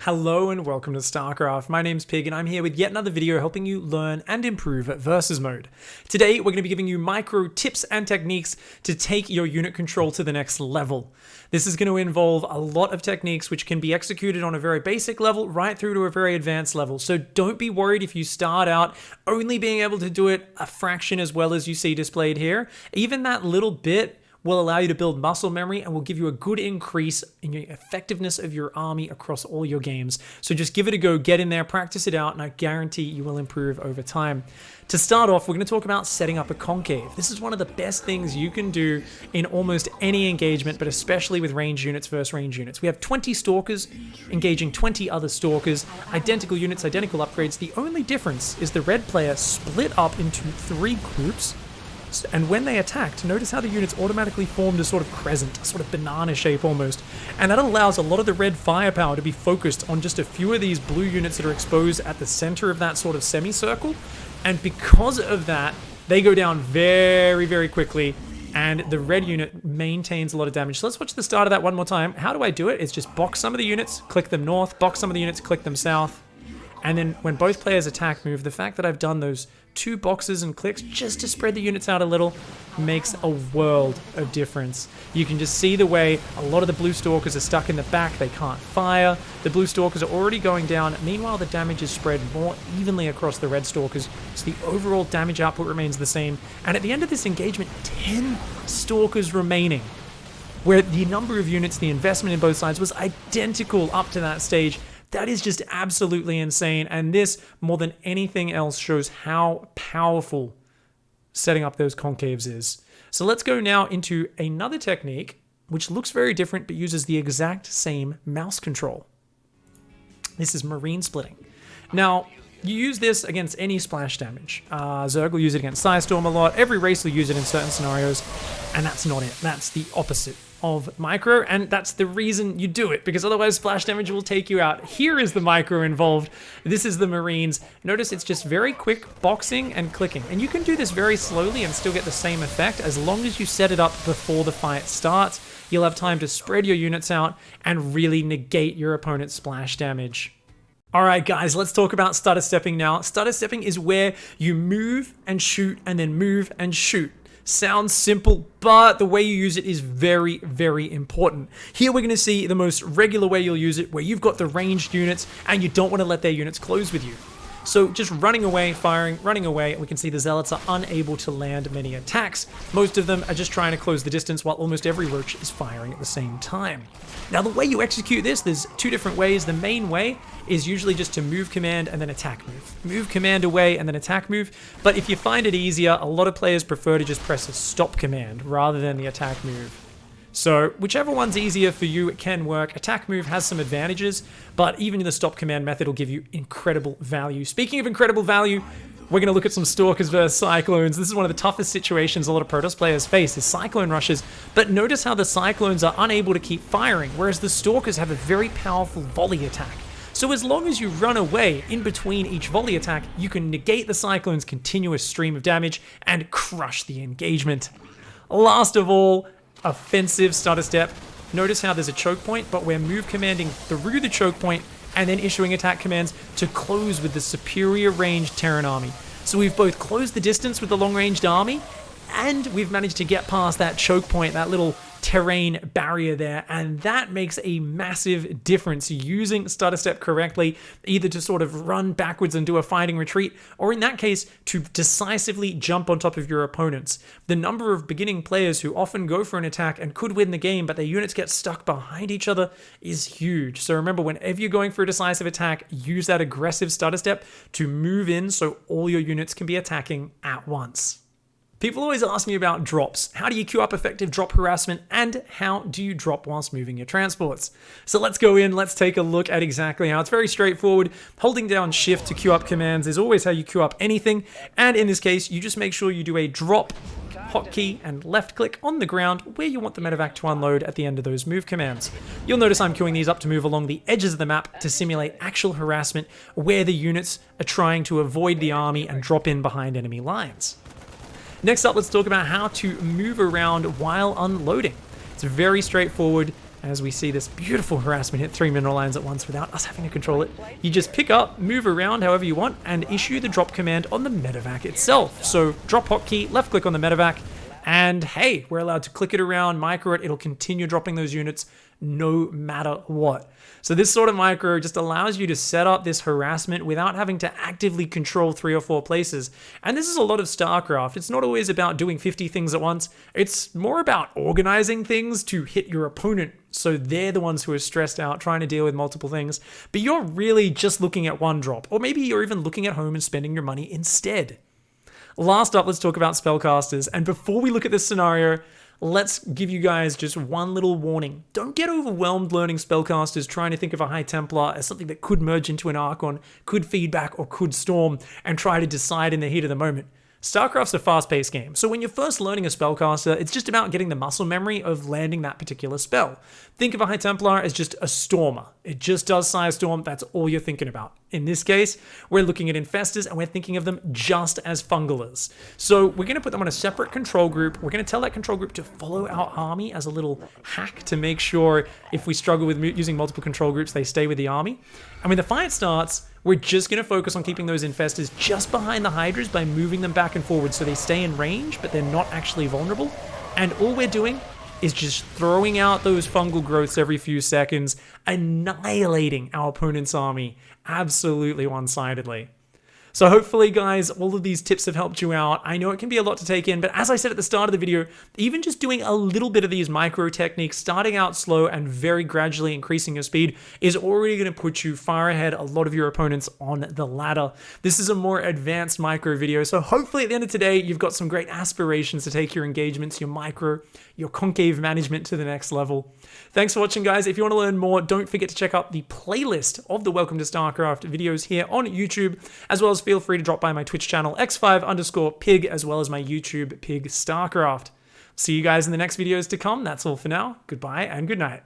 Hello and welcome to Starcraft. My name's Pig and I'm here with yet another video helping you learn and improve Versus Mode. Today we're going to be giving you micro tips and techniques to take your unit control to the next level. This is going to involve a lot of techniques which can be executed on a very basic level right through to a very advanced level. So don't be worried if you start out only being able to do it a fraction as well as you see displayed here. Even that little bit will allow you to build muscle memory and will give you a good increase in your effectiveness of your army across all your games. So just give it a go, get in there, practice it out, and I guarantee you will improve over time. To start off, we're going to talk about setting up a concave. This is one of the best things you can do in almost any engagement, but especially with ranged units versus ranged units. We have 20 stalkers engaging 20 other stalkers, identical units, identical upgrades. The only difference is the red player split up into 3 groups. And when they attacked, notice how the units automatically formed a sort of crescent, a sort of banana shape almost. And that allows a lot of the red firepower to be focused on just a few of these blue units that are exposed at the center of that sort of semicircle. And because of that, they go down very, very quickly. And the red unit maintains a lot of damage. So let's watch the start of that one more time. How do I do it? It's just box some of the units, click them north, box some of the units, click them south. And then when both players attack move, the fact that I've done those 2 boxes and clicks just to spread the units out a little makes a world of difference. You can just see the way a lot of the blue stalkers are stuck in the back, they can't fire. The blue stalkers are already going down. Meanwhile, the damage is spread more evenly across the red stalkers, so the overall damage output remains the same. And at the end of this engagement, 10 stalkers remaining, where the number of units, the investment in both sides was identical up to that stage. That is just absolutely insane, and this, more than anything else, shows how powerful setting up those concaves is. So let's go now into another technique, which looks very different, but uses the exact same mouse control. This is marine splitting. Now, you use this against any splash damage. Zerg will use it against Psystorm a lot, every race will use it in certain scenarios, and that's not it. That's the opposite of micro, and that's the reason you do it, because otherwise splash damage will take you out. Here is the micro involved. This is the Marines. Notice it's just very quick boxing and clicking, and you can do this very slowly and still get the same effect as long as you set it up before the fight starts. You'll have time to spread your units out and really negate your opponent's splash damage. Alright guys, let's talk about stutter stepping now. Stutter stepping is where you move and shoot and then move and shoot. Sounds simple, but the way you use it is very, very important. Here we're going to see the most regular way you'll use it, where you've got the ranged units and you don't want to let their units close with you. So just running away, firing, running away, and we can see the zealots are unable to land many attacks. Most of them are just trying to close the distance while almost every roach is firing at the same time. Now the way you execute this, there's 2 different ways. The main way is usually just to move command and then attack move. Move command away and then attack move. But if you find it easier, a lot of players prefer to just press a stop command rather than the attack move. So whichever one's easier for you, it can work. Attack move has some advantages, but even the stop command method will give you incredible value. Speaking of incredible value, we're going to look at some stalkers versus cyclones. This is one of the toughest situations a lot of Protoss players face, is cyclone rushes. But notice how the cyclones are unable to keep firing, whereas the stalkers have a very powerful volley attack. So as long as you run away in between each volley attack, you can negate the cyclone's continuous stream of damage and crush the engagement. Last of all, offensive stutter step. Notice how there's a choke point, but we're move commanding through the choke point and then issuing attack commands to close with the superior ranged Terran army. So we've both closed the distance with the long-ranged army, and we've managed to get past that choke point, that little terrain barrier there, and that makes a massive difference using stutter step correctly, either to sort of run backwards and do a fighting retreat, or in that case, to decisively jump on top of your opponents. The number of beginning players who often go for an attack and could win the game, but their units get stuck behind each other is huge. So remember, whenever you're going for a decisive attack, use that aggressive stutter step to move in so all your units can be attacking at once. People always ask me about drops. How do you queue up effective drop harassment, and how do you drop whilst moving your transports? So let's go in, let's take a look at exactly how. It's very straightforward. Holding down shift to queue up commands is always how you queue up anything, and in this case, you just make sure you do a drop, hotkey, and left click on the ground where you want the medevac to unload at the end of those move commands. You'll notice I'm queuing these up to move along the edges of the map to simulate actual harassment where the units are trying to avoid the army and drop in behind enemy lines. Next up, let's talk about how to move around while unloading. It's very straightforward. as we see this beautiful harassment hit 3 mineral lines at once without us having to control it. You just pick up, move around however you want, and issue the drop command on the medevac itself. So drop hotkey, left click on the medevac, and hey, we're allowed to click it around, micro it, it'll continue dropping those units no matter what. So this sort of micro just allows you to set up this harassment without having to actively control 3 or 4 places. And this is a lot of Starcraft. It's not always about doing 50 things at once. It's more about organizing things to hit your opponent, so they're the ones who are stressed out trying to deal with multiple things. But you're really just looking at one drop, or maybe you're even looking at home and spending your money instead. Last up, let's talk about Spellcasters. And before we look at this scenario, let's give you guys just one little warning. Don't get overwhelmed learning Spellcasters, trying to think of a High Templar as something that could merge into an Archon, could feedback, or could storm, and try to decide in the heat of the moment. Starcraft's a fast-paced game, so when you're first learning a Spellcaster, it's just about getting the muscle memory of landing that particular spell. Think of a High Templar as just a Stormer. It just does Sire Storm, that's all you're thinking about. In this case, we're looking at Infestors, and we're thinking of them just as Fungalers. So we're going to put them on a separate control group. We're going to tell that control group to follow our army as a little hack to make sure if we struggle with using multiple control groups, they stay with the army. And when the fight starts, we're just going to focus on keeping those Infestors just behind the Hydras by moving them back and forward so they stay in range, but they're not actually vulnerable. And all we're doing is just throwing out those fungal growths every few seconds, annihilating our opponent's army absolutely one-sidedly. So hopefully, guys, all of these tips have helped you out. I know it can be a lot to take in, but as I said at the start of the video, even just doing a little bit of these micro techniques, starting out slow and very gradually increasing your speed, is already going to put you far ahead a lot of your opponents on the ladder. This is a more advanced micro video, so hopefully at the end of today, you've got some great aspirations to take your engagements, your micro, your concave management to the next level. Thanks for watching, guys. If you want to learn more, don't forget to check out the playlist of the Welcome to StarCraft videos here on YouTube, as well as feel free to drop by my Twitch channel, x5_pig, as well as my YouTube, Pig Starcraft. See you guys in the next videos to come. That's all for now. Goodbye and good night.